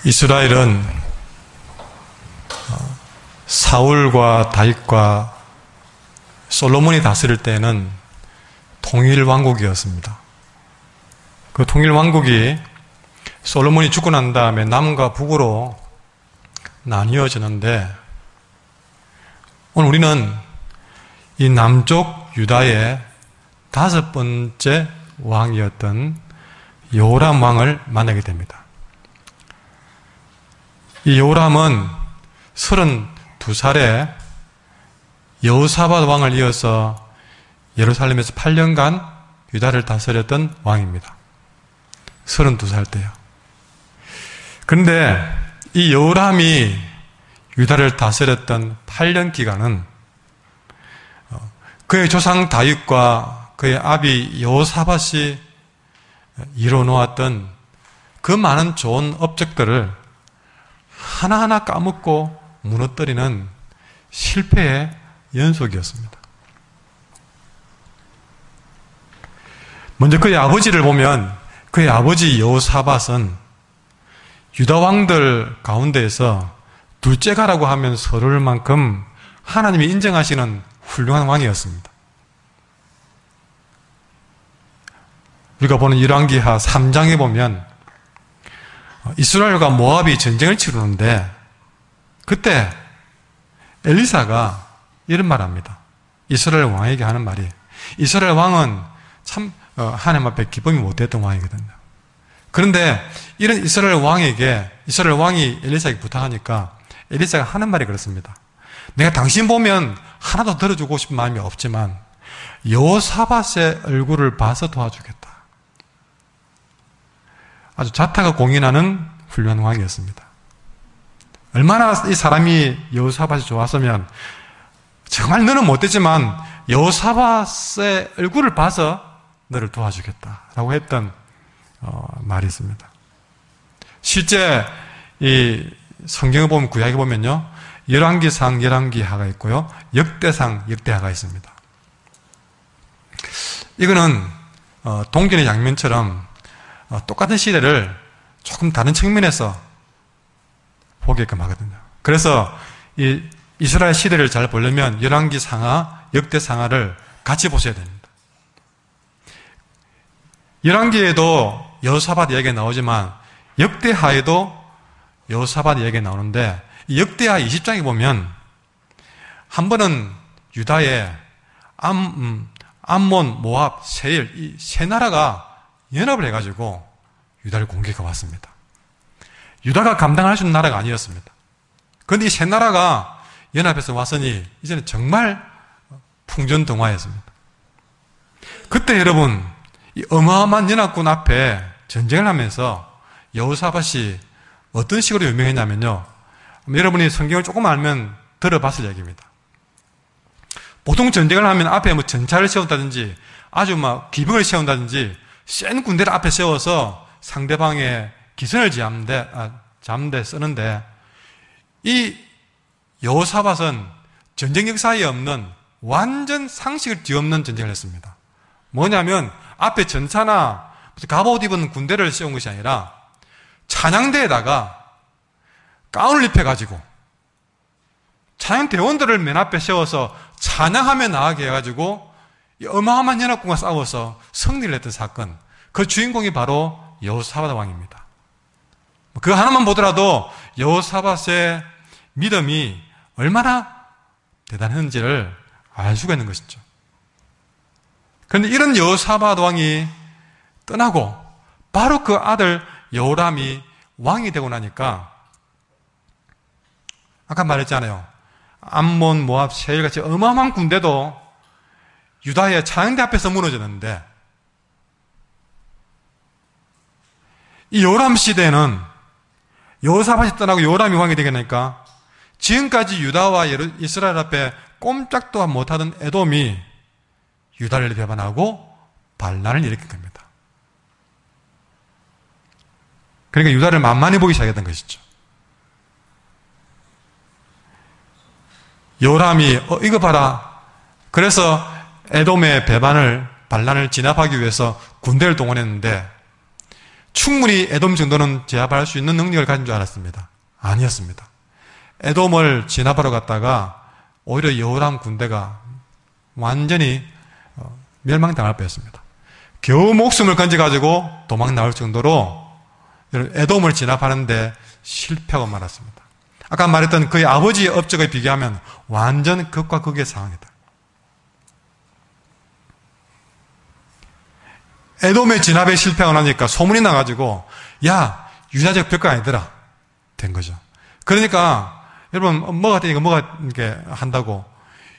이스라엘은 사울과 다윗과 솔로몬이 다스릴 때에는 통일왕국이었습니다. 그 통일왕국이 솔로몬이 죽고 난 다음에 남과 북으로 나뉘어지는데, 오늘 우리는 이 남쪽 유다의 5번째 왕이었던 여호람 왕을 만나게 됩니다. 이 여호람은 32살에 여호사밧 왕을 이어서 예루살렘에서 8년간 유다를 다스렸던 왕입니다. 32살 때요. 그런데 이 여호람이 유다를 다스렸던 8년 기간은 그의 조상 다윗과 그의 아비 여호사밧이 이뤄놓았던 그 많은 좋은 업적들을 하나하나 까먹고 무너뜨리는 실패의 연속이었습니다. 먼저 그의 아버지를 보면, 그의 아버지 여호사밧은 유다 왕들 가운데에서 둘째가라고 하면 서러울 만큼 하나님이 인정하시는 훌륭한 왕이었습니다. 우리가 보는 열왕기하 3장에 보면 이스라엘과 모압이 전쟁을 치르는데, 그때 엘리사가 이런 말을 합니다. 이스라엘 왕에게 하는 말이, 이스라엘 왕은 참 하나님 앞에 기쁨이 못했던 왕이거든요. 그런데 이런 이스라엘 왕에게, 이스라엘 왕이 엘리사에게 부탁하니까 엘리사가 하는 말이 그렇습니다. 내가 당신 보면 하나도 들어주고 싶은 마음이 없지만 여호사밧의 얼굴을 봐서 도와주겠다. 아주 자타가 공인하는 훌륭한 왕이었습니다. 얼마나 이 사람이 여호사밧이 좋았으면, 정말 너는 못되지만 여호사밧의 얼굴을 봐서 너를 도와주겠다라고 했던 말이 있습니다. 실제 이 성경을 보면, 구약에 보면요, 열왕기상, 열왕기하가 있고요, 역대상, 역대하가 있습니다. 이거는 동전의 양면처럼 똑같은 시대를 조금 다른 측면에서 보게끔 하거든요. 그래서 이 이스라엘 시대를 잘 보려면 열왕기상하, 역대상하를 같이 보셔야 됩니다. 열왕기에도 여호사밧 이야기가 나오지만 역대하에도 여호사밧 이야기가 나오는데, 이 역대하 20장에 보면 한 번은 유다의 암몬, 모압, 세일, 이 세 나라가 연합을 해가지고 유다를 공격해 왔습니다. 유다가 감당할 수 있는 나라가 아니었습니다. 그런데 이 세 나라가 연합해서 왔으니 이제는 정말 풍전등화였습니다. 그때 여러분, 이 어마어마한 연합군 앞에 전쟁을 하면서 여호사밧이 어떤 식으로 유명했냐면요, 여러분이 성경을 조금 알면 들어봤을 얘기입니다. 보통 전쟁을 하면 앞에 뭐 전차를 세운다든지 아주 막 기병을 세운다든지 센 군대를 앞에 세워서 상대방의 기선을 잡는데 쓰는데, 이 여호사밧은 전쟁 역사에 없는 완전 상식을 뒤엎는 전쟁을 했습니다. 뭐냐면 앞에 전차나 갑옷 입은 군대를 세운 것이 아니라 찬양대에다가 가운을 입혀가지고 찬양대원들을 맨 앞에 세워서 찬양하며 나가게 해가지고 어마어마한 연합군과 싸워서 승리를 했던 사건, 그 주인공이 바로 여호사밧 왕입니다. 그거 하나만 보더라도 여호사밧의 믿음이 얼마나 대단한지를 알 수가 있는 것이죠. 그런데 이런 여호사밧 왕이 떠나고 바로 그 아들 여호람이 왕이 되고 나니까, 아까 말했잖아요, 암몬, 모압, 세일 같이 어마어마한 군대도 유다의 찬양대 앞에서 무너졌는데, 이 여호람 시대에는 여호사밧이 떠나고 여호람이 왕이 되게 되니까 지금까지 유다와 이스라엘 앞에 꼼짝도 못하던 에돔이 유다를 배반하고 반란을 일으킨 겁니다. 그러니까 유다를 만만히 보기 시작했던 것이죠. 여호람이 이거 봐라. 그래서 에돔의 반란을 진압하기 위해서 군대를 동원했는데 충분히 에돔 정도는 제압할 수 있는 능력을 가진 줄 알았습니다. 아니었습니다. 에돔을 진압하러 갔다가 오히려 여호람 군대가 완전히 멸망당할 뻔했습니다. 겨우 목숨을 건져가지고 도망 나올 정도로 에돔을 진압하는데 실패하고 말았습니다. 아까 말했던 그의 아버지의 업적에 비교하면 완전 극과 극의 상황이다. 에돔의 진압에 실패하고 나니까 소문이 나가지고 야, 유다적 벽가 아니더라 된 거죠. 그러니까 여러분 뭐가 되니까 뭐가 이렇게 한다고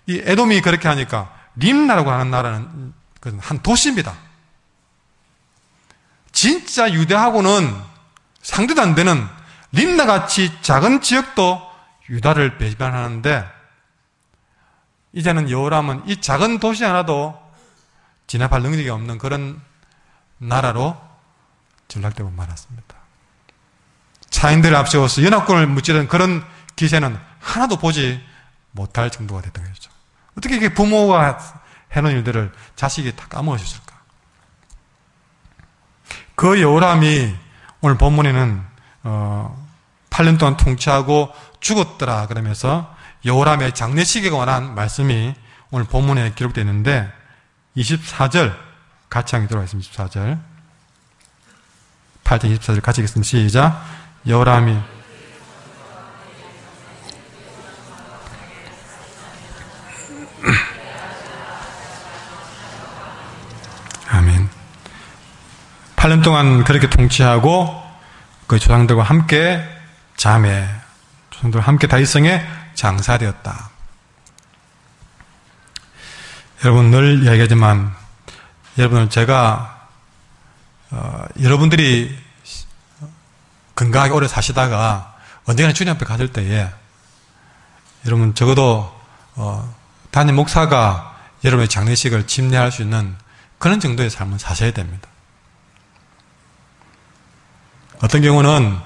이 에돔이 그렇게 하니까 림나라고 하는 나라는 한 도시입니다. 진짜 유대하고는 상대도 안 되는 림나같이 작은 지역도 유다를 배반하는데 이제는 여호람은 이 작은 도시 하나도 진압할 능력이 없는 그런 나라로 전락되고 말았습니다. 차인들을 앞세워서 연합군을 무찌르는 그런 기세는 하나도 보지 못할 정도가 됐던 것이죠. 어떻게 이렇게 부모가 해놓은 일들을 자식이 다 까먹으셨을까? 그 여호람이 오늘 본문에는 8년 동안 통치하고 죽었더라 그러면서 여호람의 장례식에 관한 말씀이 오늘 본문에 기록되어 있는데 24절 같이 한번 들어가겠습니다. 24절 8장 24절 같이 읽겠습니다. 시작. 여호람이 아멘. 8년 동안 그렇게 통치하고 그 조상들과 함께 조상들과 함께 다윗성에 장사되었다. 여러분 늘 이야기하지만 여러분은 제가 여러분들이 건강하게 오래 사시다가 언젠가 주님 앞에 가실 때에 여러분 적어도 담임 목사가 여러분의 장례식을 침례할 수 있는 그런 정도의 삶을 사셔야 됩니다. 어떤 경우는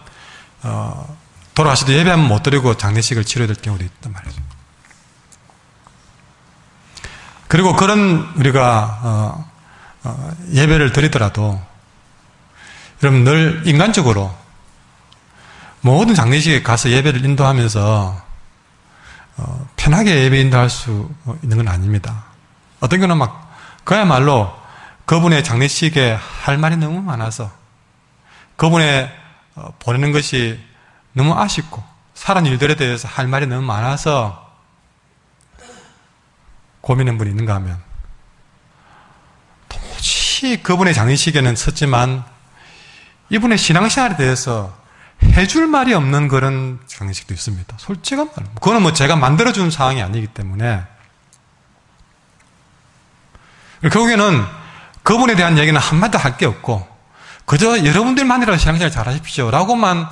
돌아가시도 예배하면 못 드리고 장례식을 치러야 될 경우도 있단 말이죠. 그리고 그런 우리가 예배를 드리더라도 여러분 늘 인간적으로 모든 장례식에 가서 예배를 인도하면서 편하게 예배 인도할 수 있는 건 아닙니다. 어떤 경우는 막 그야말로 그분의 장례식에 할 말이 너무 많아서 그분의 보내는 것이 너무 아쉽고 살은 일들에 대해서 할 말이 너무 많아서 고민한 분이 있는가 하면 도무지 그분의 장례식에는 섰지만 이분의 신앙생활에 대해서 해줄 말이 없는 그런 장례식도 있습니다. 솔직한 말. 그거는 뭐 제가 만들어준 상황이 아니기 때문에 결국에는 그분에 대한 얘기는 한마디도 할 게 없고 그저 여러분들만이라도 신앙생활 잘 하십시오 라고만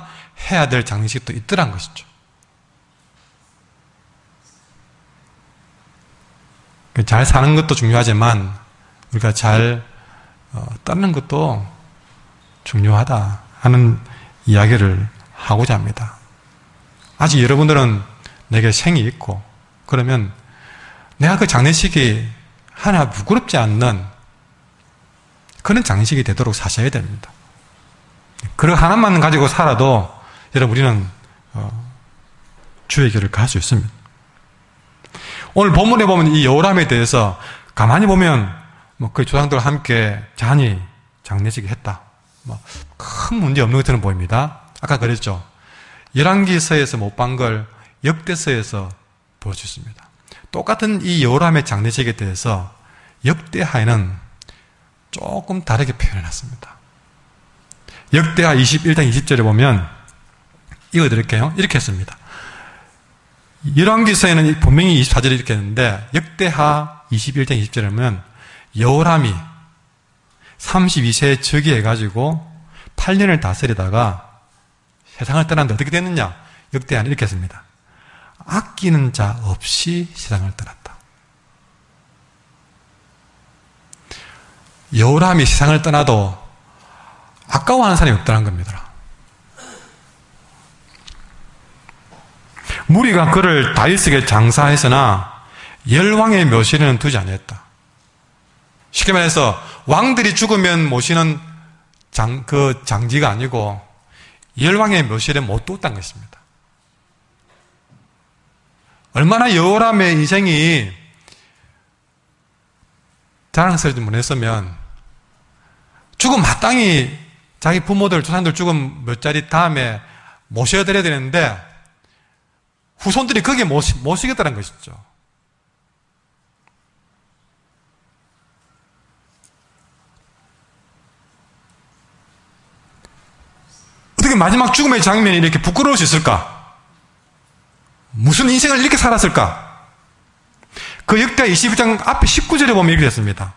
해야 될 장례식도 있더란 것이죠. 잘 사는 것도 중요하지만 우리가 잘 떠는 것도 중요하다 하는 이야기를 하고자 합니다. 아직 여러분들은 내게 생이 있고 그러면 내가 그 장례식이 하나 부끄럽지 않는 그런 장례식이 되도록 사셔야 됩니다. 그거 하나만 가지고 살아도 여러분 우리는 주의 길을 갈 수 있습니다. 오늘 본문에 보면 이 여호람에 대해서 가만히 보면 그 조상들과 함께 잔이 장례식을 했다. 큰 문제 없는 것처럼 보입니다. 아까 그랬죠. 열왕기서에서 못 본 걸 역대서에서 볼 수 있습니다. 똑같은 이 여호람의 장례식에 대해서 역대하에는 조금 다르게 표현해놨습니다. 역대하 21장 20절에 보면 이거 드릴게요. 이렇게 했습니다. 열왕기서에는 분명히 24절에 이렇게 했는데 역대하 21장 20절에 보면 여호람이 32세에 즉위해가지고 8년을 다스리다가 세상을 떠났는데 어떻게 됐느냐? 역대하는 이렇게 했습니다. 아끼는 자 없이 세상을 떠났다. 여호람이 세상을 떠나도 아까워하는 사람이 없다는 겁니다. 무리가 그를 다윗에게 장사했으나 열왕의 묘실에는 두지 아니했다. 쉽게 말해서 왕들이 죽으면 모시는 그 장지가 아니고 열왕의 묘실에 못 뒀다는 것입니다. 얼마나 여호람의 인생이 자랑스럽지 못했으면 죽음 마땅히 자기 부모들, 조상들 죽음 몇 자리 다음에 모셔드려야 되는데 후손들이 거기에 모시겠다는 것이죠. 어떻게 마지막 죽음의 장면이 이렇게 부끄러울 수 있을까? 무슨 인생을 이렇게 살았을까? 그 역대 21장 앞에 19절에 보면 이렇게 됐습니다.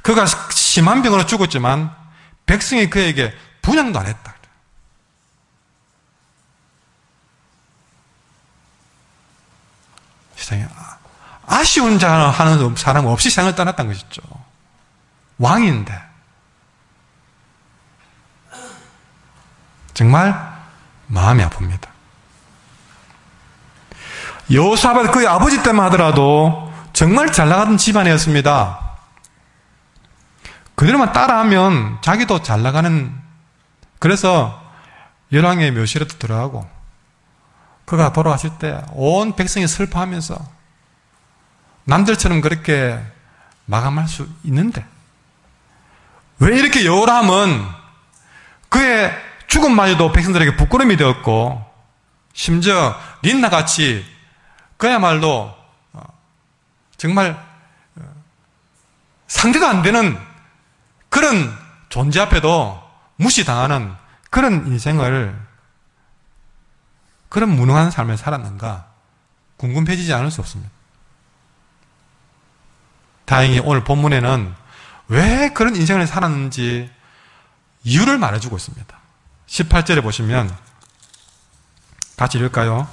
그가 심한 병으로 죽었지만 백성이 그에게 분향도 안 했다. 세상에 아쉬운 자 하는 사람 없이 세상을 떠났다는 것이죠. 왕인데 정말 마음이 아픕니다. 여호사밧 그의 아버지 때만 하더라도 정말 잘 나가던 집안이었습니다. 그대로만 따라하면 자기도 잘 나가는, 그래서 열왕의 묘실에도 들어가고 그가 돌아가실 때 온 백성이 슬퍼하면서 남들처럼 그렇게 마감할 수 있는데 왜 이렇게 여호람은 그의 죽음마저도 백성들에게 부끄러움이 되었고 심지어 린나같이 그야말로 정말 상대도 안 되는 그런 존재 앞에도 무시당하는 그런 인생을, 그런 무능한 삶을 살았는가 궁금해지지 않을 수 없습니다. 다행히 오늘 본문에는 왜 그런 인생을 살았는지 이유를 말해주고 있습니다. 18절에 보시면 같이 읽을까요?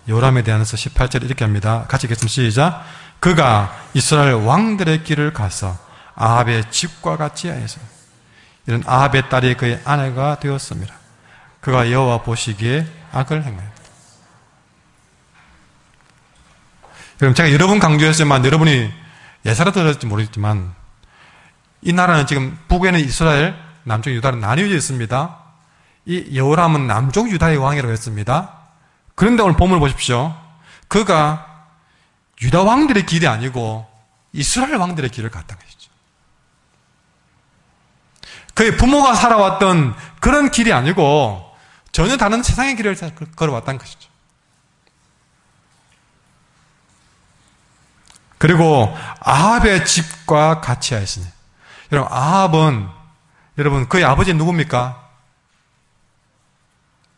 요람에 대해서 18절에 이렇게 합니다. 같이 읽겠습니다. 시작. 그가 이스라엘 왕들의 길을 가서 아합의 집과 같이 하여서 이런 아합의 딸이 그의 아내가 되었습니다. 그가 여호와 보시기에 악을 행하였다. 그럼 제가 여러 번 강조했지만 여러분이 예사로 들었을지 모르겠지만 이 나라는 지금 북에는 이스라엘, 남쪽 유다로 나뉘어져 있습니다. 이 여호람은 남쪽 유다의 왕이라고 했습니다. 그런데 오늘 본문을 보십시오. 그가 유다 왕들의 길이 아니고 이스라엘 왕들의 길을 갔다는 것이죠. 그의 부모가 살아왔던 그런 길이 아니고 전혀 다른 세상의 길을 걸어왔다는 것이죠. 그리고 아합의 집과 같이 하였으니, 여러분 아합은 여러분 그의 아버지 누굽니까?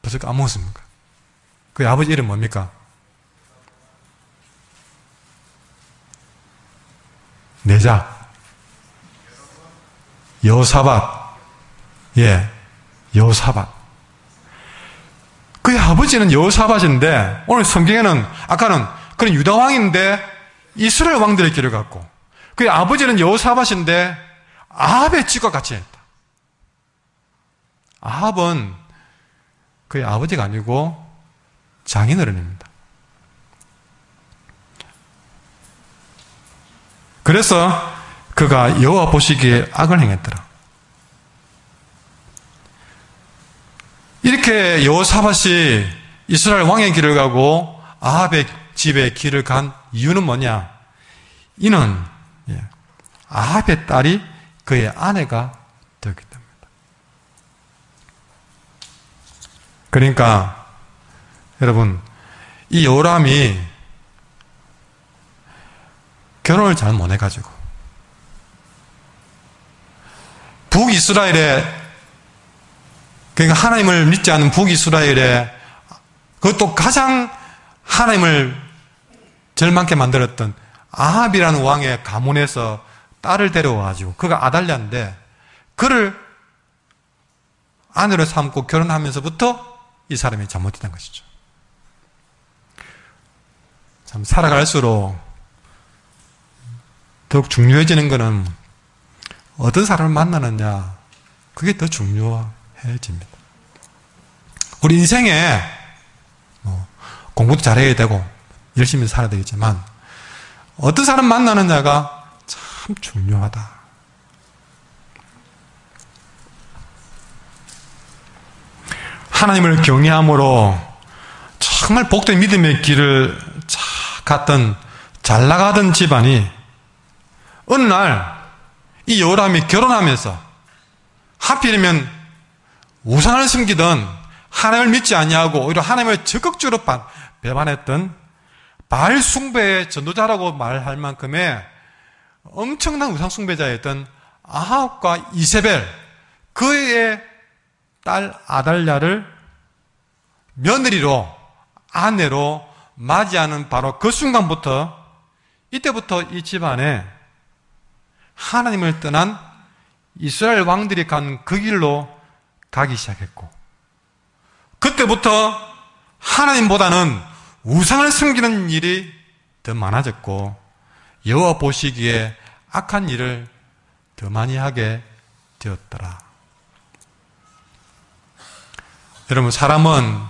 벌써 까먹었습니까? 그의 아버지 이름 뭡니까? 내자 여호사밧. 예, 여호사밧. 그의 아버지는 여호사밧인데 오늘 성경에는 아까는 그런 유다 왕인데 이스라엘 왕들의 길을 갔고 그의 아버지는 여호사밧인데 아합의 집과 같이 했다. 아합은 그의 아버지가 아니고 장인어른입니다. 그래서 그가 여호와 보시기에 악을 행했더라. 이렇게 여호사밧이 이스라엘 왕의 길을 가고 아합의 집의 길을 간 이유는 뭐냐? 이는 아합의 딸이 그의 아내가 되었기 때문입니다. 그러니까 여러분 이 여호람이 결혼을 잘 못해가지고 북이스라엘에, 그러니까 하나님을 믿지 않는 북이스라엘에 그것도 가장 하나님을 절망케 만들었던 아합이라는 왕의 가문에서 딸을 데려와가지고 그가 아달랴인데 그를 아내로 삼고 결혼하면서부터 이 사람이 잘못했던 것이죠. 참 살아갈수록 더욱 중요해지는 것은 어떤 사람을 만나느냐, 그게 더 중요해집니다. 우리 인생에 공부도 잘해야 되고 열심히 살아야 되겠지만 어떤 사람 만나느냐가 참 중요하다. 하나님을 경외함으로 정말 복된 믿음의 길을 갔던 잘 나가던 집안이 어느 날 이 여호람이 결혼하면서 하필이면 우상을 숨기던 하나님을 믿지 아니하고 오히려 하나님을 적극적으로 배반했던 바알 숭배의 전도자라고 말할 만큼의 엄청난 우상 숭배자였던 아합과 이세벨, 그의 딸 아달랴를 며느리로, 아내로 맞이하는 바로 그 순간부터, 이때부터 이 집안에 하나님을 떠난 이스라엘 왕들이 간 그 길로 가기 시작했고, 그때부터 하나님보다는 우상을 숨기는 일이 더 많아졌고, 여호와 보시기에 악한 일을 더 많이 하게 되었더라. 여러분, 사람은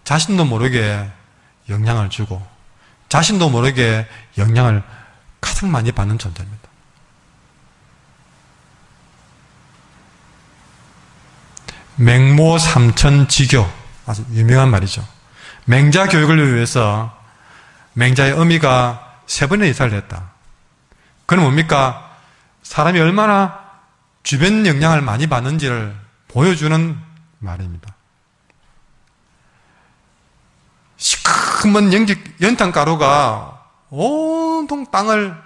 자신도 모르게 영향을 주고 자신도 모르게 영향을 가장 많이 받는 존재입니다. 맹모 삼천지교, 아주 유명한 말이죠. 맹자 교육을 위해서 맹자의 어미가 3번의 이사를 했다. 그건 뭡니까? 사람이 얼마나 주변 영향을 많이 받는지를 보여주는 말입니다. 시커먼 연탄가루가 온통 땅을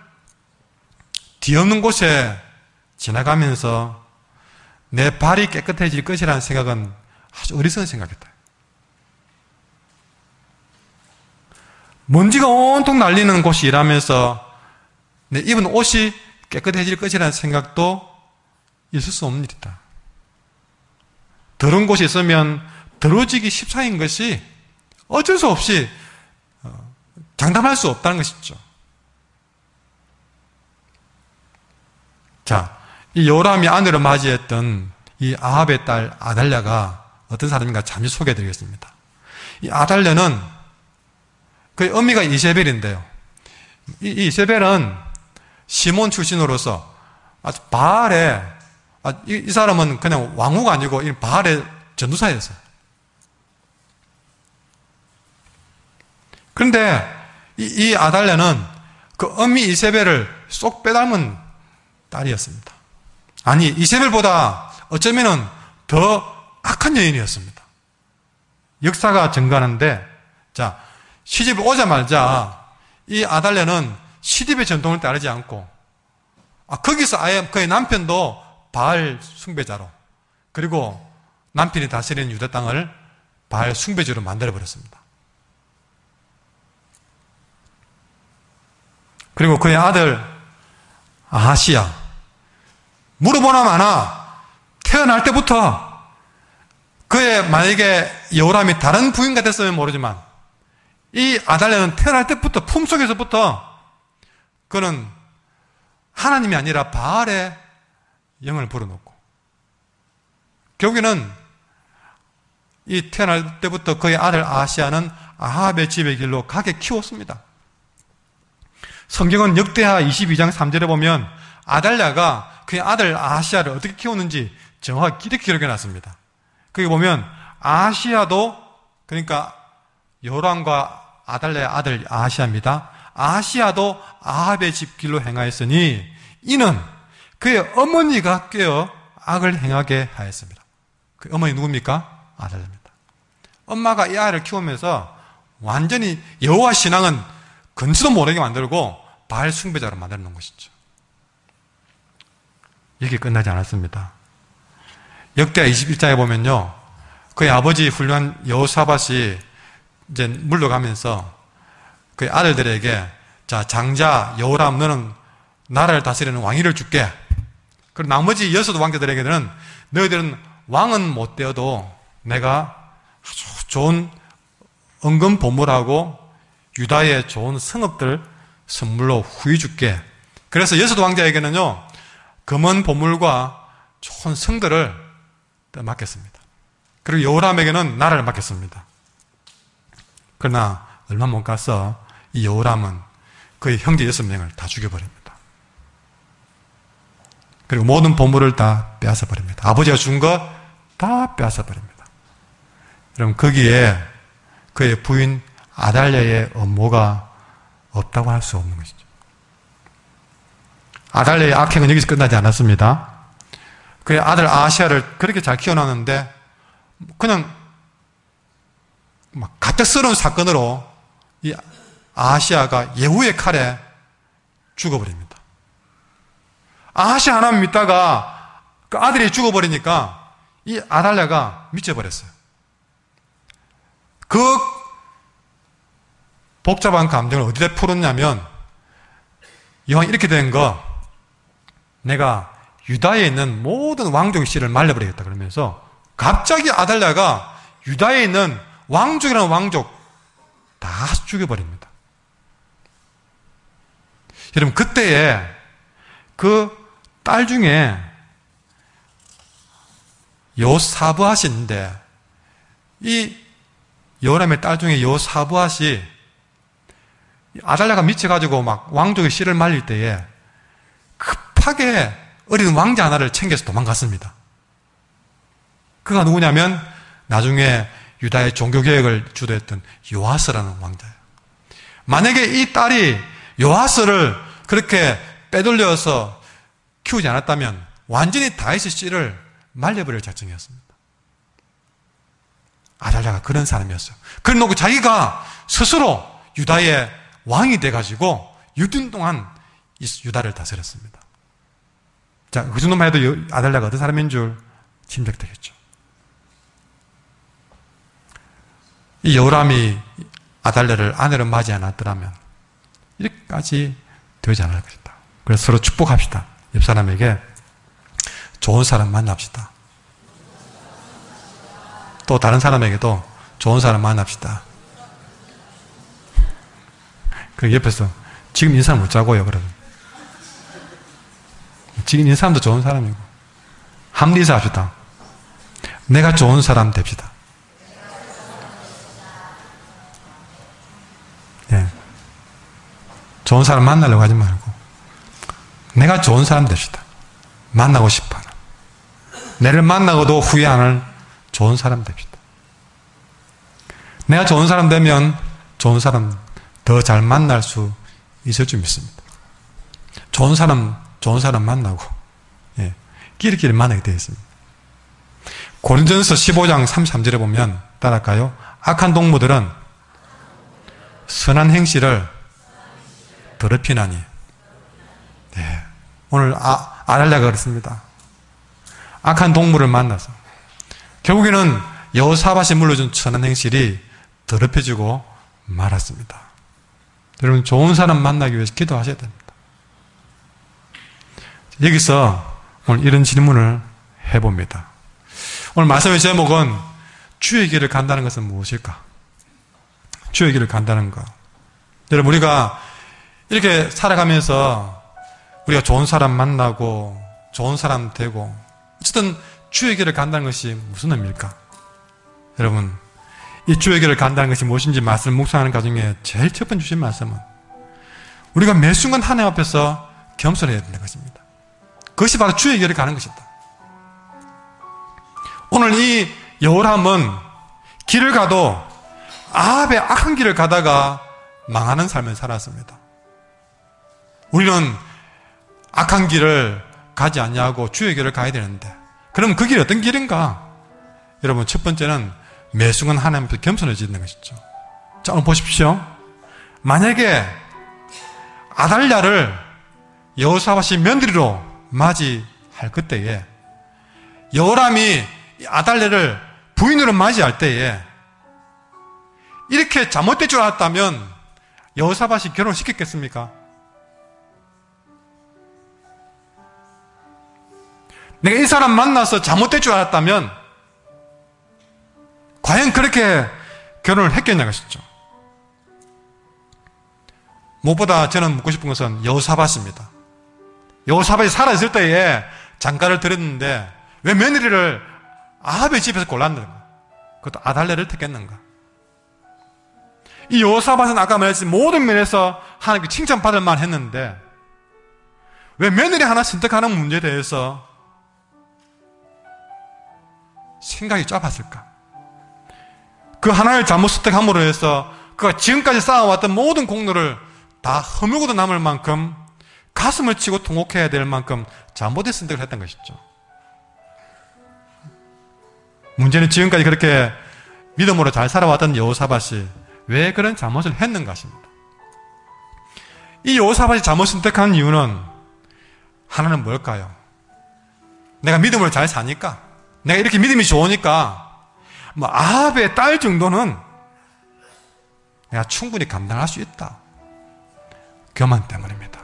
뒤엎는 곳에 지나가면서 내 발이 깨끗해질 것이라는 생각은 아주 어리석은 생각이다. 먼지가 온통 날리는 곳이 일하면서 내 입은 옷이 깨끗해질 것이라는 생각도 있을 수 없는 일이다. 더러운 곳에 있으면 더러워지기 십상인 것이 어쩔 수 없이 장담할 수 없다는 것이죠. 자, 이 요람이 아내로 맞이했던 이 아합의 딸 아달랴가 어떤 사람인가 잠시 소개해드리겠습니다. 이 아달랴는 그의 어미가 이세벨인데요. 이 이세벨은 시몬 출신으로서 아주 바알의, 이 사람은 그냥 왕후가 아니고 바알의 전도사였어요. 그런데 이 아달랴는 그 어미 이세벨을 쏙 빼닮은 딸이었습니다. 아니, 이세벨보다 어쩌면은 더 악한 여인이었습니다. 역사가 증가하는데, 자, 시집을 오자마자 이 아달랴는 시집의 전통을 따르지 않고, 거기서 아예 그의 남편도 바알 숭배자로, 그리고 남편이 다스리는 유다 땅을 바알 숭배지로 만들어버렸습니다. 그리고 그의 아들 아하시야, 물어보나 마나 태어날 때부터 그의 만약에 여호람이 다른 부인가 됐으면 모르지만 이 아달랴는 태어날 때부터 품속에서부터 그는 하나님이 아니라 바알의 영을 불어넣고, 결국에는 이 태어날 때부터 그의 아들 아하시야는 아합의 집의 길로 가게 키웠습니다. 성경은 역대하 22장 3절에 보면 아달랴가 그의 아들 아하시야를 어떻게 키웠는지 정확히 이렇게 기록해놨습니다. 거기 보면 아하시야도, 그러니까 요람과 아달랴의 아들 아하시야입니다. 아하시야도 아합의 집 길로 행하였으니 이는 그의 어머니가 꾀어 악을 행하게 하였습니다. 그 어머니 누굽니까? 아달랴입니다. 엄마가 이 아이를 키우면서 완전히 여호와 신앙은 근처도 모르게 만들고 바알 숭배자로 만들어 놓은 것이죠. 이게 끝나지 않았습니다. 역대하 21장에 보면요, 그의 아버지 훌륭한 여호사밧이 이제 물러가면서 그의 아들들에게, 자, 장자 여호람, 너는 나라를 다스리는 왕위를 줄게. 그리고 나머지 6 왕자들에게는 너희들은 왕은 못 되어도 내가 아주 좋은 은금 보물하고 유다의 좋은 성읍들 선물로 후히 줄게. 그래서 6 왕자에게는요, 금은 보물과 좋은 성들을 맡겼습니다. 그리고 여호람에게는 나라를 맡겼습니다. 그러나 얼마 못 가서 이 여호람은 그의 형제 6명을 다 죽여버립니다. 그리고 모든 보물을 다 빼앗아버립니다. 아버지가 준 것 다 빼앗아버립니다. 여러분, 거기에 그의 부인 아달랴의 업무가 없다고 할 수 없는 것이죠. 아달랴의 악행은 여기서 끝나지 않았습니다. 그의 아들 아하시야를 그렇게 잘 키워놨는데 그냥 막 갑작스러운 사건으로 이 아하시야가 예후의 칼에 죽어버립니다. 아하시야 하나님 믿다가 그 아들이 죽어버리니까 이 아달랴가 미쳐버렸어요. 그 복잡한 감정을 어디다 풀었냐면, 이왕 이렇게 된 거 내가 유다에 있는 모든 왕족의 씨를 말려버리겠다 그러면서 갑자기 아달랴가 유다에 있는 왕족이라는 왕족 다 죽여버립니다. 여러분, 그때에 그 딸 중에 여호사브앗인데, 이 여호람의 딸 중에 여호사브앗이 아달랴가 미쳐가지고 막 왕족의 씨를 말릴 때에 급하게 어린 왕자 하나를 챙겨서 도망갔습니다. 그가 누구냐면 나중에 유다의 종교개혁을 주도했던 요아스라는 왕자예요. 만약에 이 딸이 요아스를 그렇게 빼돌려서 키우지 않았다면 완전히 다윗의 씨를 말려버릴 작정이었습니다. 아달랴가 그런 사람이었어요. 그래놓고 자기가 스스로 유다의 왕이 돼가지고 6년 동안 유다를 다스렸습니다. 자, 그 정도만 해도 아달랴가 어떤 사람인 줄 짐작되겠죠. 이 여호람이 아달랴를 아내로 맞이 않았더라면 이렇게까지 되지 않을 것이다. 그래서 서로 축복합시다. 옆 사람에게 좋은 사람 만납시다. 또 다른 사람에게도 좋은 사람 만납시다. 그 옆에서 지금 인사 못 자고요, 그러면. 지금 이 사람도 좋은 사람이고. 합리사 합시다. 내가 좋은 사람 됩시다. 예. 좋은 사람 만나려고 하지 말고 내가 좋은 사람 됩시다. 만나고 싶어 하는. 내를 만나고도 후회 안 할 좋은 사람 됩시다. 내가 좋은 사람 되면 좋은 사람 더 잘 만날 수 있을 줄 믿습니다. 좋은 사람 만나고, 예, 끼리끼리 만나게 되어 있습니다. 고린전서 15장 33절에 보면, 따라할까요? 악한 동무들은 선한 행실을 더럽히나니. 네. 오늘 아달랴가 그랬습니다. 악한 동물을 만나서 결국에는 여호사밧이 물려준 선한 행실이 더럽혀지고 말았습니다. 여러분, 좋은 사람 만나기 위해서 기도하셔야 됩니다. 여기서 오늘 이런 질문을 해봅니다. 오늘 말씀의 제목은 주의 길을 간다는 것은 무엇일까? 주의 길을 간다는 것. 여러분, 우리가 이렇게 살아가면서 우리가 좋은 사람 만나고 좋은 사람 되고 어쨌든 주의 길을 간다는 것이 무슨 의미일까? 여러분, 이 주의 길을 간다는 것이 무엇인지 말씀을 묵상하는 가중에 제일 첫 번째 주신 말씀은 우리가 매 순간 하나님 앞에서 겸손해야 된다는 것입니다. 그것이 바로 주의 길을 가는 것이다. 오늘 이 여호람은 길을 가도 아합의 악한 길을 가다가 망하는 삶을 살았습니다. 우리는 악한 길을 가지 않냐고 주의 길을 가야 되는데, 그럼 그 길이 어떤 길인가? 여러분, 첫 번째는 매 순간 하나님 앞에 겸손해지는 것이죠. 자, 오늘 보십시오. 만약에 아달랴를 여호사밧이 며느리로 맞이할 그때에 여호람이 아달랴를 부인으로 맞이할 때에 이렇게 잘못될 줄 알았다면 여호사밧이 결혼시켰겠습니까? 내가 이 사람 만나서 잘못될 줄 알았다면 과연 그렇게 결혼을 했겠냐 것이죠. 무엇보다 저는 묻고 싶은 것은 여호사밧입니다. 여호사밧이 살아있을 때에 장가를 들였는데 왜 며느리를 아합의 집에서 골랐는가? 그것도 아달랴를 택했는가? 이 여호사밧은 아까 말했듯이 모든 면에서 하나님께 칭찬받을 만 했는데 왜 며느리 하나 선택하는 문제에 대해서 생각이 좁았을까? 그 하나를 잘못 선택함으로 해서 그가 지금까지 쌓아왔던 모든 공로를 다 허물고도 남을 만큼 가슴을 치고 통곡해야 될 만큼 잘못된 선택을 했던 것이죠. 문제는 지금까지 그렇게 믿음으로 잘 살아왔던 여호사밧이 왜 그런 잘못을 했는가 하십니다. 이 여호사밧이 잘못 선택한 이유는 하나는 뭘까요? 내가 믿음으로 잘 사니까, 내가 이렇게 믿음이 좋으니까 뭐 아합의 딸 정도는 내가 충분히 감당할 수 있다. 교만 때문입니다.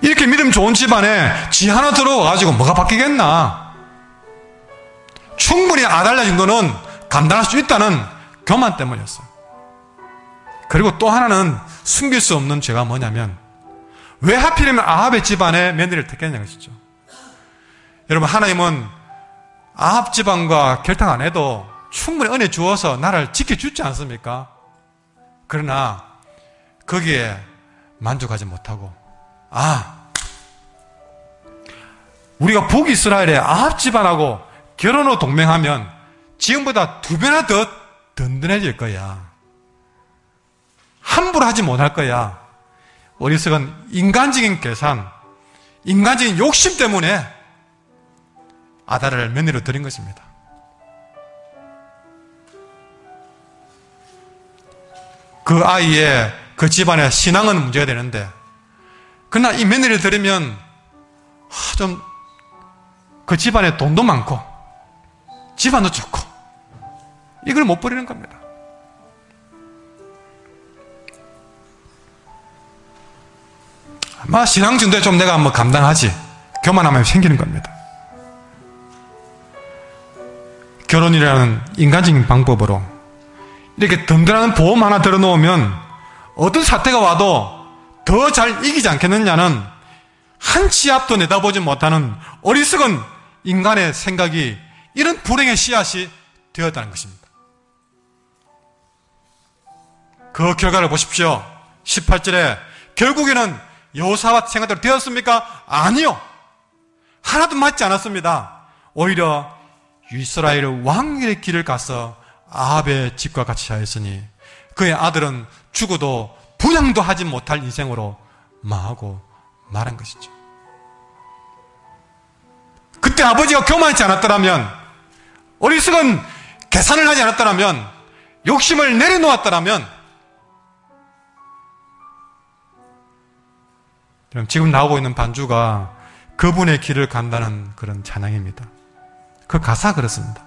이렇게 믿음 좋은 집안에 지 하나 들어와가지고 뭐가 바뀌겠나? 충분히 아달랴 정도는 감당할 수 있다는 교만 때문이었어요. 그리고 또 하나는 숨길 수 없는 죄가 뭐냐면 왜 하필이면 아합의 집안에 며느리를 택했냐는 것이죠. 여러분, 하나님은 아합 집안과 결탁 안 해도 충분히 은혜 주어서 나라를 지켜주지 않습니까? 그러나 거기에 만족하지 못하고 우리가 북이스라엘의 아합 집안하고 결혼 후 동맹하면 지금보다 2배나 더 든든해질 거야. 함부로 하지 못할 거야. 어리석은 인간적인 계산, 인간적인 욕심 때문에 아달을 며느리로 드린 것입니다. 그 아이의 그 집안의 신앙은 문제가 되는데, 그러나 이 며느리를 들으면 좀 그 집안에 돈도 많고 집안도 좋고 이걸 못 버리는 겁니다. 아마 신앙 정도에 좀 내가 뭐 감당하지, 교만하면 생기는 겁니다. 결혼이라는 인간적인 방법으로 이렇게 든든한 보험 하나 들어놓으면 어떤 사태가 와도 더 잘 이기지 않겠느냐는 한 치 앞도 내다보지 못하는 어리석은 인간의 생각이 이런 불행의 씨앗이 되었다는 것입니다. 그 결과를 보십시오. 18절에 결국에는 여호사밧 생각대로 되었습니까? 아니요. 하나도 맞지 않았습니다. 오히려 이스라엘 왕의 길을 가서 아합의 집과 같이 하였으니 그의 아들은 죽어도 분양도 하지 못할 인생으로 망하고 말한 것이죠. 그때 아버지가 교만하지 않았더라면, 어리석은 계산을 하지 않았더라면, 욕심을 내려놓았더라면, 지금 나오고 있는 반주가 그분의 길을 간다는 그런 찬양입니다. 그 가사가 그렇습니다.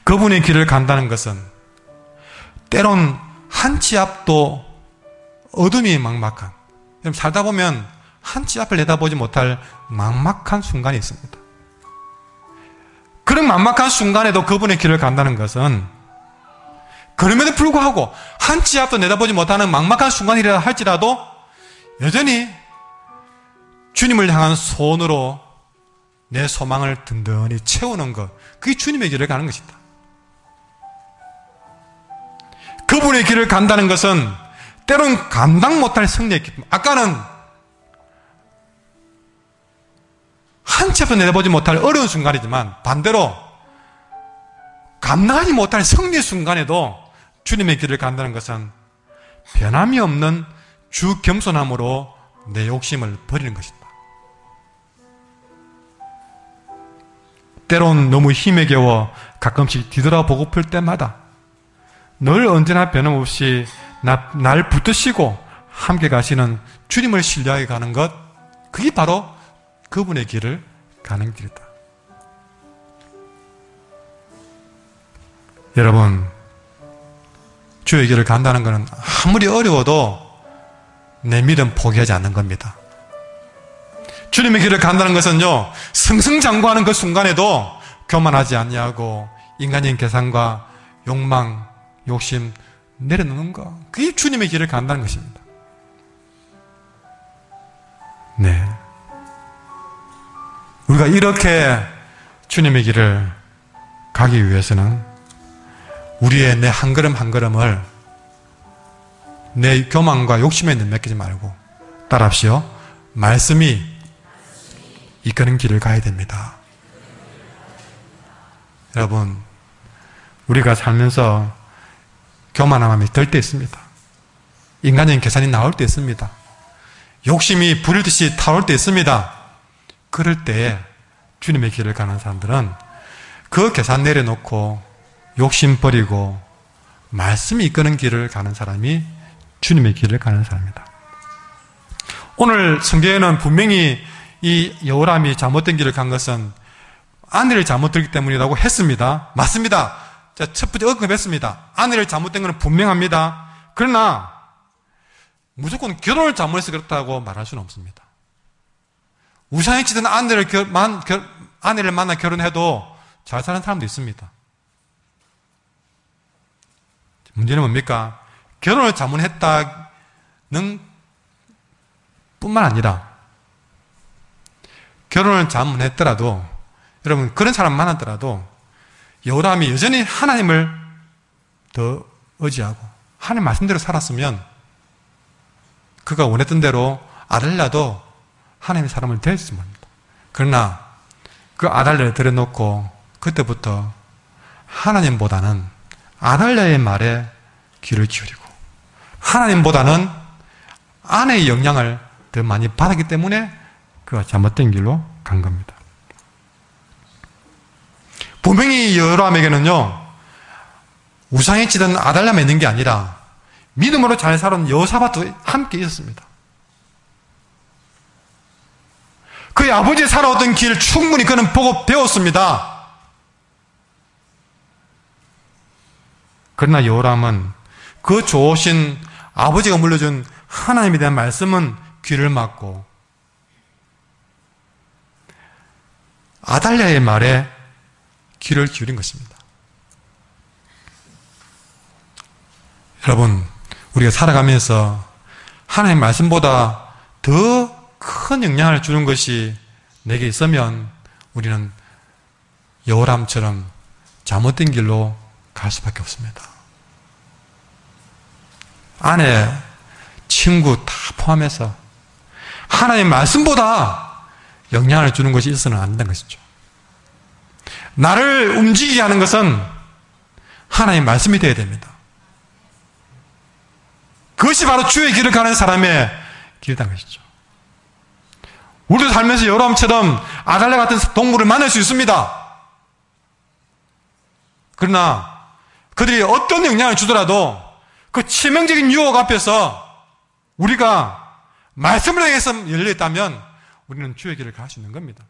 그분의 길을 간다는 것은 때론 한 치 앞도 어둠이 막막한, 살다 보면 한 치 앞을 내다보지 못할 막막한 순간이 있습니다. 그런 막막한 순간에도 그분의 길을 간다는 것은, 그럼에도 불구하고 한 치 앞도 내다보지 못하는 막막한 순간이라 할지라도 여전히 주님을 향한 손으로 내 소망을 든든히 채우는 것, 그게 주님의 길을 가는 것이다. 그분의 길을 간다는 것은 때론 감당 못할 승리의 기쁨. 아까는 한 치 앞도 내다보지 못할 어려운 순간이지만 반대로 감당하지 못할 승리의 순간에도 주님의 길을 간다는 것은 변함이 없는 주 겸손함으로 내 욕심을 버리는 것이다. 때론 너무 힘에 겨워 가끔씩 뒤돌아보고플 때마다 늘 언제나 변함없이 날 붙드시고 함께 가시는 주님을 신뢰하게 가는 것, 그게 바로 그분의 길을 가는 길이다. 여러분, 주의 길을 간다는 것은 아무리 어려워도 내 믿음 포기하지 않는 겁니다. 주님의 길을 간다는 것은요, 승승장구하는 그 순간에도 교만하지 아니하고 인간적인 계산과 욕망, 욕심 내려놓는 것, 그게 주님의 길을 간다는 것입니다. 네, 우리가 이렇게 주님의 길을 가기 위해서는 우리의 내 한 걸음 한 걸음을 내 교만과 욕심에 맡기지 말고 따라합시오. 말씀이 이끄는 길을 가야 됩니다. 여러분, 우리가 살면서 교만함이 들 때 있습니다. 인간적인 계산이 나올 때 있습니다. 욕심이 부릴듯이 타올 때 있습니다. 그럴 때 주님의 길을 가는 사람들은 그 계산 내려놓고 욕심 버리고 말씀이 이끄는 길을 가는 사람이 주님의 길을 가는 사람입니다. 오늘 성경에는 분명히 이 여호람이 잘못된 길을 간 것은 아내를 잘못 들기 때문이라고 했습니다. 맞습니다. 자, 첫 번째 언급했습니다. 아내를 잘못된 것은 분명합니다. 그러나 무조건 결혼을 잘못해서 그렇다고 말할 수는 없습니다. 우상에 치던 아내를 만나 결혼해도 잘 사는 사람도 있습니다. 문제는 뭡니까? 결혼을 잘못했다는 뿐만 아니라 결혼을 잘못했더라도 여러분 그런 사람 만났더라도 여호람이 여전히 하나님을 더 의지하고 하나님 말씀대로 살았으면 그가 원했던 대로 아달랴도 하나님의 사람을 될지 모릅니다. 그러나 그 아달랴를 들여놓고 그때부터 하나님보다는 아달랴의 말에 귀를 기울이고 하나님보다는 아내의 영향을 더 많이 받았기 때문에 그가 잘못된 길로 간 겁니다. 분명히 여호람에게는요 우상에 치던 아달랴만 있는 게 아니라 믿음으로 잘 살아온 여호사밧도 함께 있었습니다. 그의 아버지 살아오던 길 충분히 그는 보고 배웠습니다. 그러나 여호람은 그 좋으신 아버지가 물려준 하나님에 대한 말씀은 귀를 막고 아달랴의 말에 귀를 기울인 것입니다. 여러분, 우리가 살아가면서 하나님의 말씀보다 더 큰 영향을 주는 것이 내게 있으면 우리는 여호람처럼 잘못된 길로 갈 수밖에 없습니다. 아내, 친구 다 포함해서 하나님의 말씀보다 영향을 주는 것이 있어서는 안 된다는 것이죠. 나를 움직이게 하는 것은 하나님의 말씀이 되어야 됩니다. 그것이 바로 주의 길을 가는 사람의 길이라는 것이죠. 우리도 살면서 여호람처럼 아달랴 같은 동물을 만날 수 있습니다. 그러나 그들이 어떤 영향을 주더라도 그 치명적인 유혹 앞에서 우리가 말씀을 향해서 열려있다면 우리는 주의 길을 갈 수 있는 겁니다.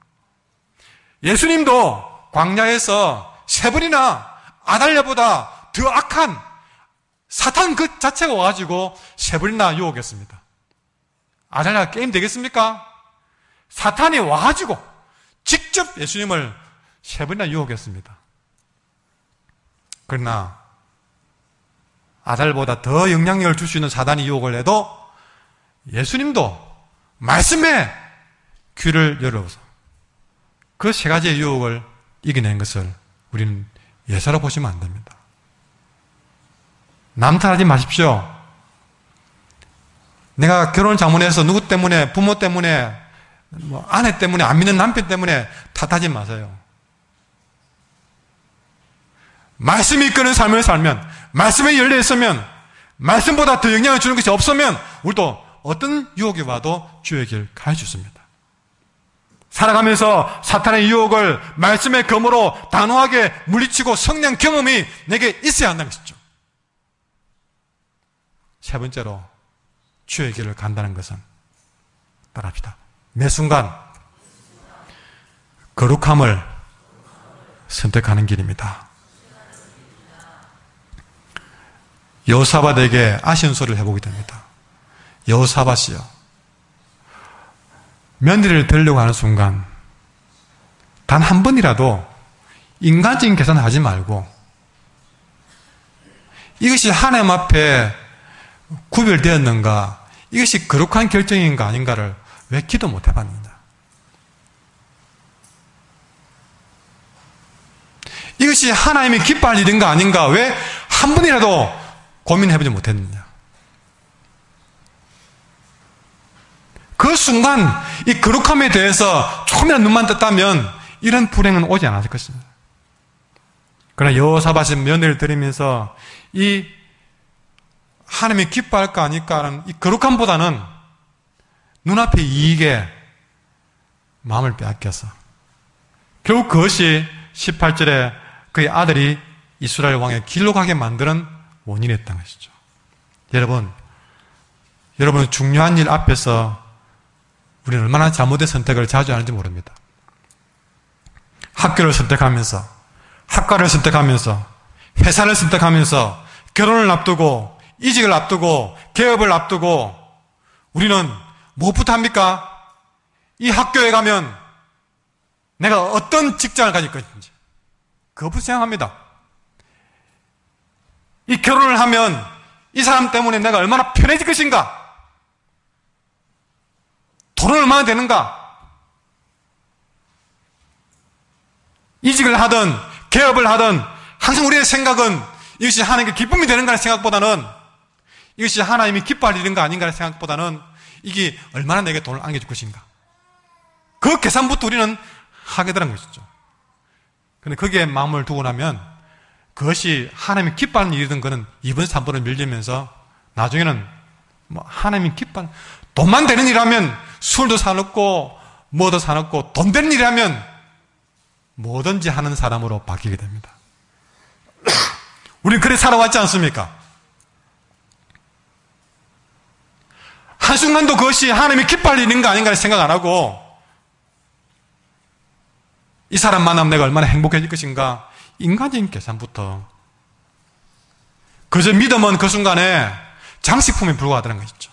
예수님도 광야에서 3번이나 아달랴보다 더 악한 사탄 그 자체가 와가지고 3번이나 유혹했습니다. 아달랴가 게임 되겠습니까? 사탄이 와가지고 직접 예수님을 3번이나 유혹했습니다. 그러나 아달보다 더 영향력을 줄 수 있는 사단이 유혹을 해도 예수님도 말씀에 귀를 열어서 그 3가지의 유혹을 이겨낸 것을 우리는 예사로 보시면 안 됩니다. 남탓하지 마십시오. 내가 결혼 잘못해서 누구 때문에, 부모 때문에, 아내 때문에, 안 믿는 남편 때문에 탓하지 마세요. 말씀이 이끄는 삶을 살면, 말씀에 열려 있으면, 말씀보다 더 영향을 주는 것이 없으면 우리도 어떤 유혹이 와도 주의 길 갈 수 있습니다. 살아가면서 사탄의 유혹을 말씀의 검으로 단호하게 물리치고 성령 경험이 내게 있어야 한다는 것이죠. 3번째로 주의 길을 간다는 것은 따라합시다. 매 순간 거룩함을 선택하는 길입니다. 여호사밧에게 아쉬운 소리를 해보게 됩니다. 여호사밧이요, 며느리를 들려고 하는 순간 단 한 번이라도 인간적인 계산을 하지 말고 이것이 하나님 앞에 구별되었는가, 이것이 거룩한 결정인가 아닌가를 왜 기도 못 해봤느냐. 이것이 하나님이 기뻐할 일인가 아닌가 왜 한 번이라도 고민해보지 못했느냐. 그 순간 이 거룩함에 대해서 조금이라도 눈만 떴다면 이런 불행은 오지 않았을 것입니다. 그러나 여호사밧이 며느리를 드리면서 이 하나님이 기뻐할까 아닐까 하는 이 거룩함보다는 눈앞의 이익에 마음을 빼앗겨서 결국 그것이 18절에 그의 아들이 이스라엘 왕의 길로 가게 만드는 원인이었던 것이죠. 여러분 중요한 일 앞에서 우리는 얼마나 잘못된 선택을 자주 하는지 모릅니다. 학교를 선택하면서, 학과를 선택하면서, 회사를 선택하면서, 결혼을 앞두고, 이직을 앞두고, 개업을 앞두고, 우리는 무엇부터 합니까? 이 학교에 가면 내가 어떤 직장을 가질 것인지 그것부터 생각합니다. 이 결혼을 하면 이 사람 때문에 내가 얼마나 편해질 것인가? 돈은 얼마나 되는가? 이직을 하든 개업을 하든 항상 우리의 생각은 이것이 하나님께 기쁨이 되는가 하는 생각보다는 이것이 하나님이 기뻐할 일인가 아닌가 하는 생각보다는 이게 얼마나 내게 돈을 안겨줄 것인가? 그 계산부터 우리는 하게 되는 것이죠. 그런데 거기에 마음을 두고 나면 그것이 하나님이 기뻐하는 일이든 그는 2번, 3번을 밀리면서 나중에는 하나님이 기뻐하는 돈만 되는 일이라면 술도 사놓고 뭐도 사놓고 돈 되는 일이라면 뭐든지 하는 사람으로 바뀌게 됩니다. 우리는 그래 살아왔지 않습니까? 한순간도 그것이 하나님이 기뻐할 일인가 아닌가 생각 안 하고 이 사람 만나면 내가 얼마나 행복해질 것인가 인간적인 계산부터 그저 믿음은 그 순간에 장식품에 불과하다는 것이죠.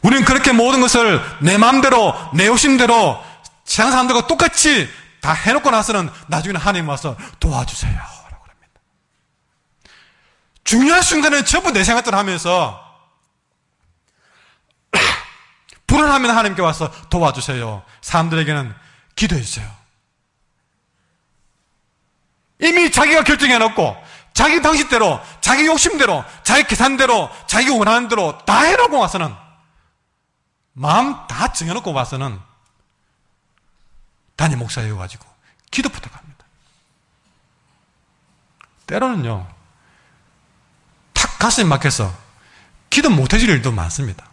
우리는 그렇게 모든 것을 내 마음대로 내 욕심대로 세상 사람들과 똑같이 다 해놓고 나서는 나중에는 하나님 와서 도와주세요 라고 합니다. 중요한 순간에는 전부 내 생각대로 하면서 불안하면 하나님께 와서 도와주세요. 사람들에게는 기도해주세요. 이미 자기가 결정해놓고 자기 방식대로 자기 욕심대로 자기 계산대로 자기 원하는 대로 다 해놓고 와서는 마음 다 정해놓고 와서는 담임 목사여가지고 기도 부탁합니다. 때로는요 탁 가슴이 막혀서 기도 못해줄 일도 많습니다.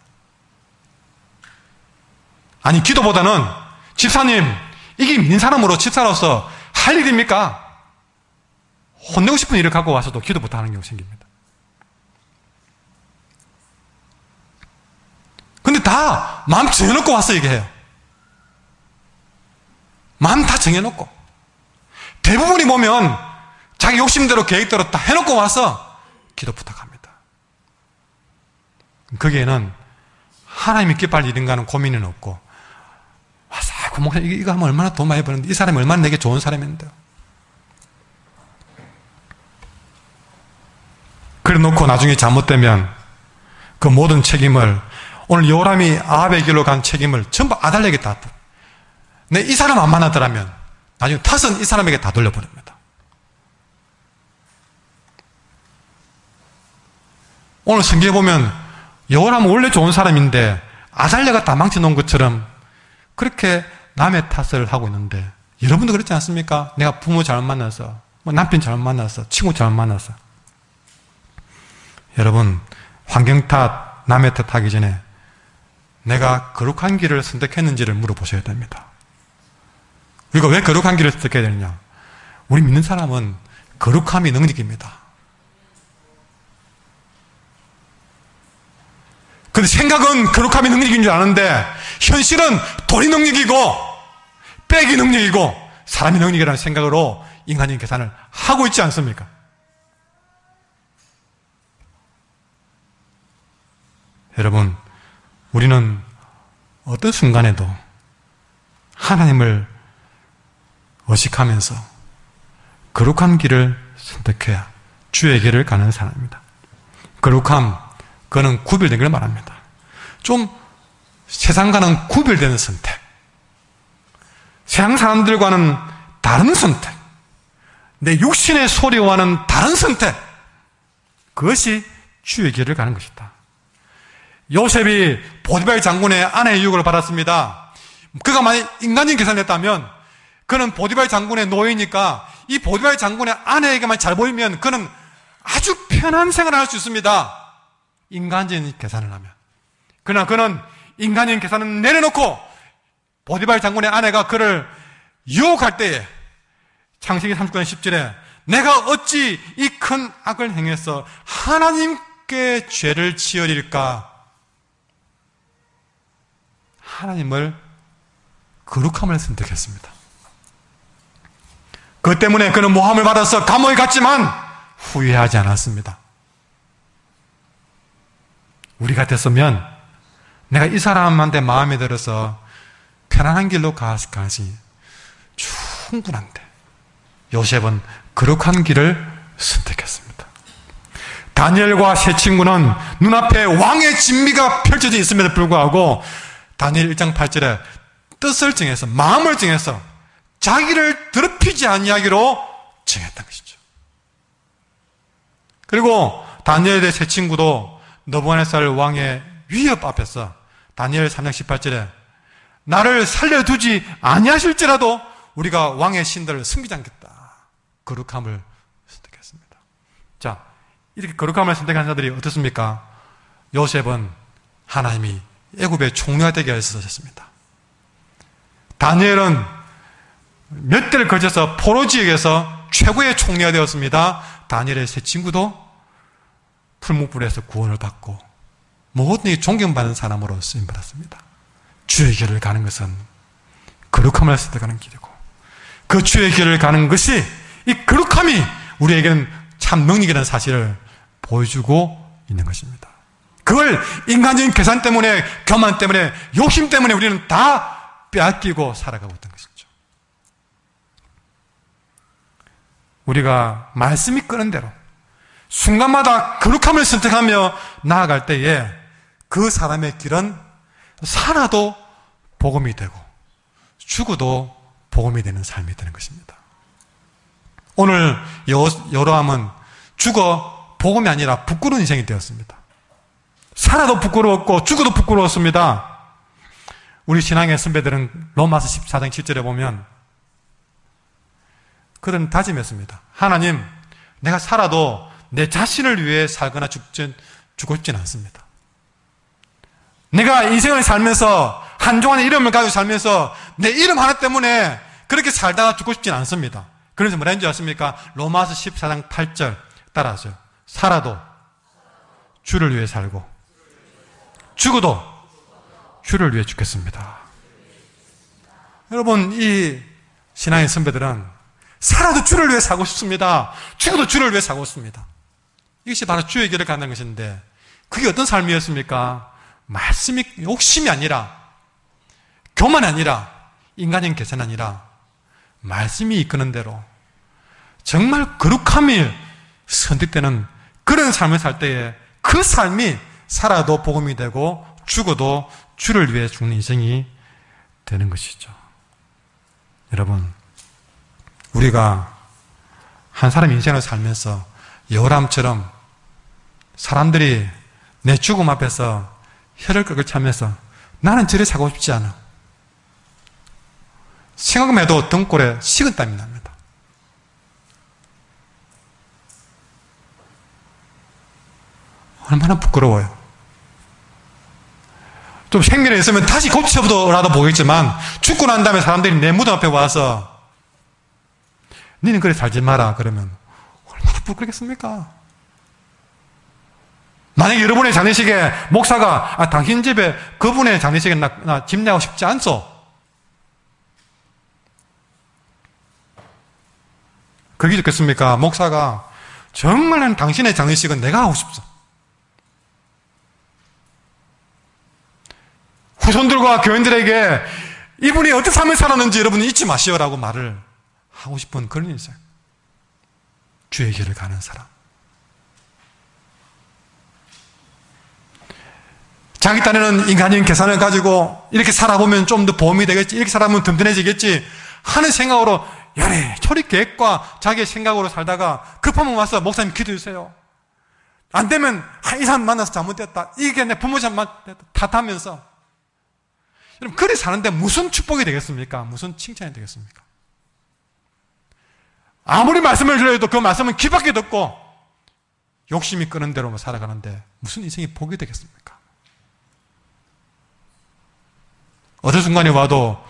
아니 기도보다는 집사님 이게 믿는 사람으로 집사로서 할 일입니까? 혼내고 싶은 일을 갖고 와서도 기도 못하는 경우가 생깁니다. 근데 다 마음 정해놓고 와서 얘기해요. 마음 다 정해놓고 대부분이 보면 자기 욕심대로 계획대로 다 해놓고 와서 기도 부탁합니다. 거기에는 하나님이 기뻐할 일인가 하는 고민은 없고 와서 목사 이거 하면 얼마나 돈 많이 버는데 이 사람이 얼마나 내게 좋은 사람인데요. 그래 놓고 나중에 잘못되면 그 모든 책임을 오늘 요람이 아합의 길로 간 책임을 전부 아달에게 다 내 이 사람 안 만나더라면 나중에 탓은 이 사람에게 다 돌려버립니다. 오늘 성경에 보면 요람은 원래 좋은 사람인데 아달랴가 다 망쳐놓은 것처럼 그렇게 남의 탓을 하고 있는데 여러분도 그렇지 않습니까? 내가 부모 잘못 만나서 남편 잘못 만나서 친구 잘못 만나서 여러분 환경 탓 남의 탓 하기 전에 내가 거룩한 길을 선택했는지를 물어보셔야 됩니다. 우리가 왜 거룩한 길을 선택해야 되느냐? 우리 믿는 사람은 거룩함이 능력입니다. 근데 생각은 거룩함이 능력인 줄 아는데 현실은 돈이 능력이고 빼기 능력이고 사람이 능력이라는 생각으로 인간적인 계산을 하고 있지 않습니까? 여러분 우리는 어떤 순간에도 하나님을 의식하면서 거룩한 길을 선택해야 주의 길을 가는 사람입니다. 거룩함, 그거는 구별된 걸 말합니다. 좀 세상과는 구별되는 선택, 세상 사람들과는 다른 선택, 내 육신의 소리와는 다른 선택, 그것이 주의 길을 가는 것이다. 요셉이 보디발 장군의 아내의 유혹을 받았습니다. 그가 만약 인간적인 계산을 했다면 그는 보디발 장군의 노예니까 이 보디발 장군의 아내에게만 잘 보이면 그는 아주 편한 생활을 할 수 있습니다. 인간적인 계산을 하면. 그러나 그는 인간적인 계산을 내려놓고 보디발 장군의 아내가 그를 유혹할 때에 창세기 39장 10절에 내가 어찌 이 큰 악을 행해서 하나님께 죄를 지으리까? 하나님을 거룩함을 선택했습니다. 그 때문에 그는 모함을 받아서 감옥에 갔지만 후회하지 않았습니다. 우리 같았으면 내가 이 사람한테 마음에 들어서 편안한 길로 갔을 가능성이 충분한데 요셉은 거룩한 길을 선택했습니다. 다니엘과 세 친구는 눈앞에 왕의 진미가 펼쳐져 있음에도 불구하고 다니엘 1장 8절에 뜻을 정해서 마음을 정해서 자기를 더럽히지 아니하기로 정했던 것이죠. 그리고 다니엘의 세 친구도 느부갓네살 왕의 위협 앞에서 다니엘 3장 18절에 나를 살려두지 아니하실지라도 우리가 왕의 신들을 숨기지 않겠다. 거룩함을 선택했습니다. 자, 이렇게 거룩함을 선택한 자들이 어떻습니까? 요셉은 하나님이 애굽의 총리가 되게 하셨습니다. 다니엘은 몇 대를 거쳐서 포로 지역에서 최고의 총리가 되었습니다. 다니엘의 세 친구도 풀무불에서 구원을 받고 모든 존경받는 사람으로 쓰임받았습니다. 주의 길을 가는 것은 거룩함을 선택하는 길이고 그 주의 길을 가는 것이 이 거룩함이 우리에게는 참 능력이라는 사실을 보여주고 있는 것입니다. 그걸 인간적인 계산 때문에, 교만 때문에, 욕심 때문에 우리는 다 빼앗기고 살아가고 있던 것이죠. 우리가 말씀이 끄는 대로 순간마다 거룩함을 선택하며 나아갈 때에 그 사람의 길은 살아도 복음이 되고 죽어도 복음이 되는 삶이 되는 것입니다. 오늘 여로함은 죽어 복음이 아니라 부끄러운 인생이 되었습니다. 살아도 부끄러웠고 죽어도 부끄러웠습니다. 우리 신앙의 선배들은 로마서 14장 7절에 보면 그들은 다짐했습니다. 하나님, 내가 살아도 내 자신을 위해 살거나 죽고 싶진 않습니다. 내가 인생을 살면서 한동안의 이름을 가지고 살면서 내 이름 하나 때문에 그렇게 살다가 죽고 싶진 않습니다. 그래서 뭐라 했는지 아십니까? 로마서 14장 8절 따라하세요. 살아도 주를 위해 살고 죽어도 주를 위해 죽겠습니다. 여러분, 이 신앙의 선배들은 살아도 주를 위해 살고 싶습니다. 죽어도 주를 위해 살고 싶습니다. 이것이 바로 주의 길을 가는 것인데 그게 어떤 삶이었습니까? 말씀이 욕심이 아니라 교만이 아니라 인간적인 계산이 아니라 말씀이 이끄는 대로 정말 거룩함이 선택되는 그런 삶을 살 때에 그 삶이 살아도 복음이 되고 죽어도 주를 위해 죽는 인생이 되는 것이죠. 여러분, 우리가 한 사람 인생을 살면서 여호람처럼 사람들이 내 죽음 앞에서 혀를 끄덕 차면서 나는 저리 사고 싶지 않아. 생각만 해도 등골에 식은땀이 납니다. 얼마나 부끄러워요. 좀 생명이 있으면 다시 고쳐보더라도 보겠지만 죽고 난 다음에 사람들이 내 무덤 앞에 와서 너는 그래 살지 마라 그러면 얼마나 부끄럽겠습니까? 만약에 여러분의 장례식에 목사가 당신 집에 그분의 장례식에 나 집례하고 싶지 않소. 그게 좋겠습니까? 목사가 정말 난 당신의 장례식은 내가 하고 싶소. 후손들과 교인들에게 이분이 어떻게 삶을 살았는지 여러분은 잊지 마시오라고 말을 하고 싶은 그런 인생. 주의 길을 가는 사람. 자기 딴에는 인간적인 계산을 가지고 이렇게 살아보면 좀 더 보험이 되겠지, 이렇게 살아보면 든든해지겠지 하는 생각으로 요리조리 계획과 자기의 생각으로 살다가 급하면 와서 목사님 기도해 주세요. 안 되면 이 사람 만나서 잘못됐다. 이게 내 부모 잘못됐다. 탓하면서. 여러분, 그리 사는데 무슨 축복이 되겠습니까? 무슨 칭찬이 되겠습니까? 아무리 말씀을 드려도 그 말씀은 귀 밖에 듣고 욕심이 끄는 대로 살아가는데 무슨 인생이 복이 되겠습니까? 어느 순간에 와도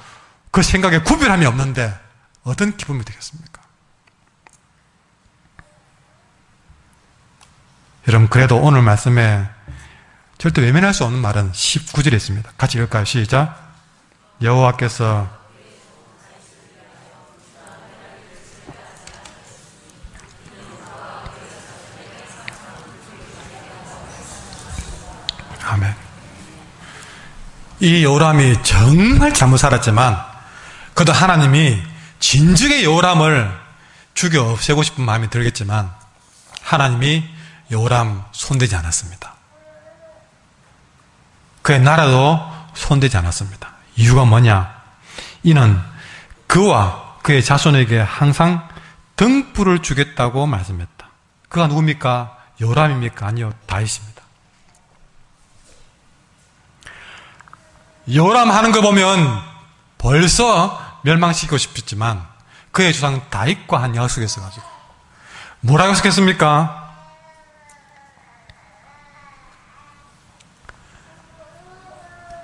그 생각에 구별함이 없는데 어떤 기쁨이 되겠습니까? 여러분, 그래도 오늘 말씀에 절대 외면할 수 없는 말은 19절에 있습니다. 같이 읽을까요? 시작. 여호와께서 아멘. 이 요람이 정말 잘못 살았지만 그래도 하나님이 진즉의 요람을 죽여 없애고 싶은 마음이 들겠지만 하나님이 요람 손대지 않았습니다. 그의 나라도 손대지 않았습니다. 이유가 뭐냐? 이는 그와 그의 자손에게 항상 등불을 주겠다고 말씀했다. 그가 누굽니까? 요람입니까? 아니요, 다윗입니다. 요람 하는 거 보면 벌써 멸망시키고 싶었지만 그의 조상 다윗과 한 약속이 있어가지고 뭐라고 약속했습니까?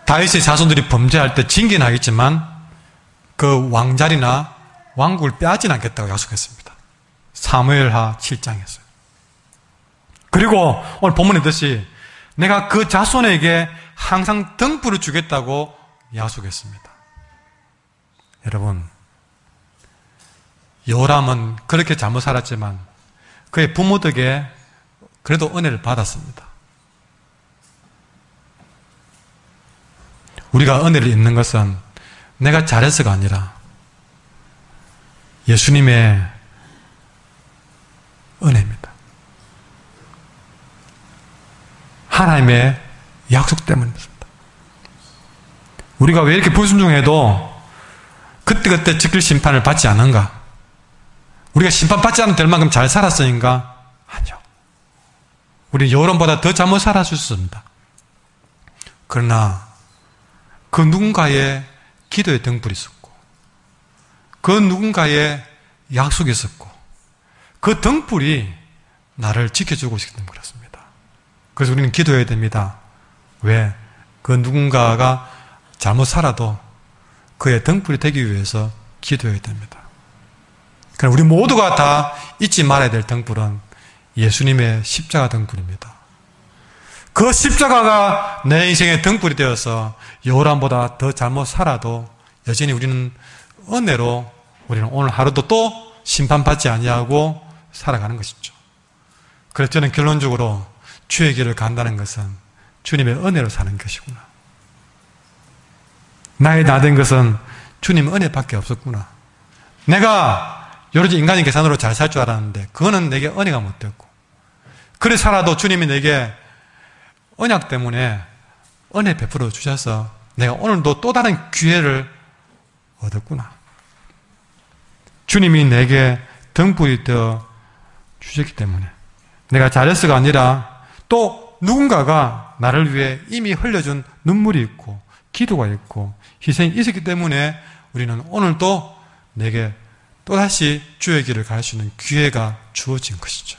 다윗의 자손들이 범죄할 때 징계는 하겠지만 그 왕자리나 왕국을 빼앗지는 않겠다고 약속했습니다. 사무엘하 7장에서요. 그리고 오늘 본문에 있듯이 내가 그 자손에게 항상 등불을 주겠다고 약속했습니다. 여러분, 요람은 그렇게 잘못 살았지만 그의 부모에게 그래도 은혜를 받았습니다. 우리가 은혜를 입는 것은 내가 잘해서가 아니라 예수님의 은혜입니다. 하나님의 약속 때문입니다. 우리가 왜 이렇게 불순종해도 그때그때 지킬 심판을 받지 않은가? 우리가 심판받지 않아도 될 만큼 잘 살았으니까? 아니요. 우리 여론보다 더 잘못 살았을 수 있습니다. 그러나 그 누군가의 기도의 등불이 있었고 그 누군가의 약속이 있었고 그 등불이 나를 지켜주고 있기 때문에 그렇습니다. 그래서 우리는 기도해야 됩니다. 왜? 그 누군가가 잘못 살아도 그의 등불이 되기 위해서 기도해야 됩니다. 그럼 우리 모두가 다 잊지 말아야 될 등불은 예수님의 십자가 등불입니다. 그 십자가가 내 인생의 등불이 되어서 요람보다 더 잘못 살아도 여전히 우리는 은혜로 우리는 오늘 하루도 또 심판받지 아니하고 살아가는 것이죠. 그래서 저는 결론적으로 주의 길을 간다는 것은 주님의 은혜로 사는 것이구나. 나의 나된 것은 주님 은혜밖에 없었구나. 내가 여러 가지 인간의 계산으로 잘 살 줄 알았는데 그거는 내게 은혜가 못 됐고 그래 살아도 주님이 내게 언약 때문에 은혜 베풀어 주셔서 내가 오늘도 또 다른 기회를 얻었구나. 주님이 내게 등불이 되어 주셨기 때문에 내가 잘해서가 아니라 또 누군가가 나를 위해 이미 흘려준 눈물이 있고 기도가 있고 희생이 있었기 때문에 우리는 오늘도 내게 또다시 주의 길을 갈 수 있는 기회가 주어진 것이죠.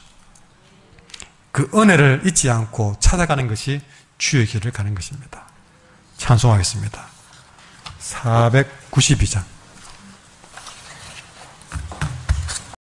그 은혜를 잊지 않고 찾아가는 것이 주의 길을 가는 것입니다. 찬송하겠습니다. 492장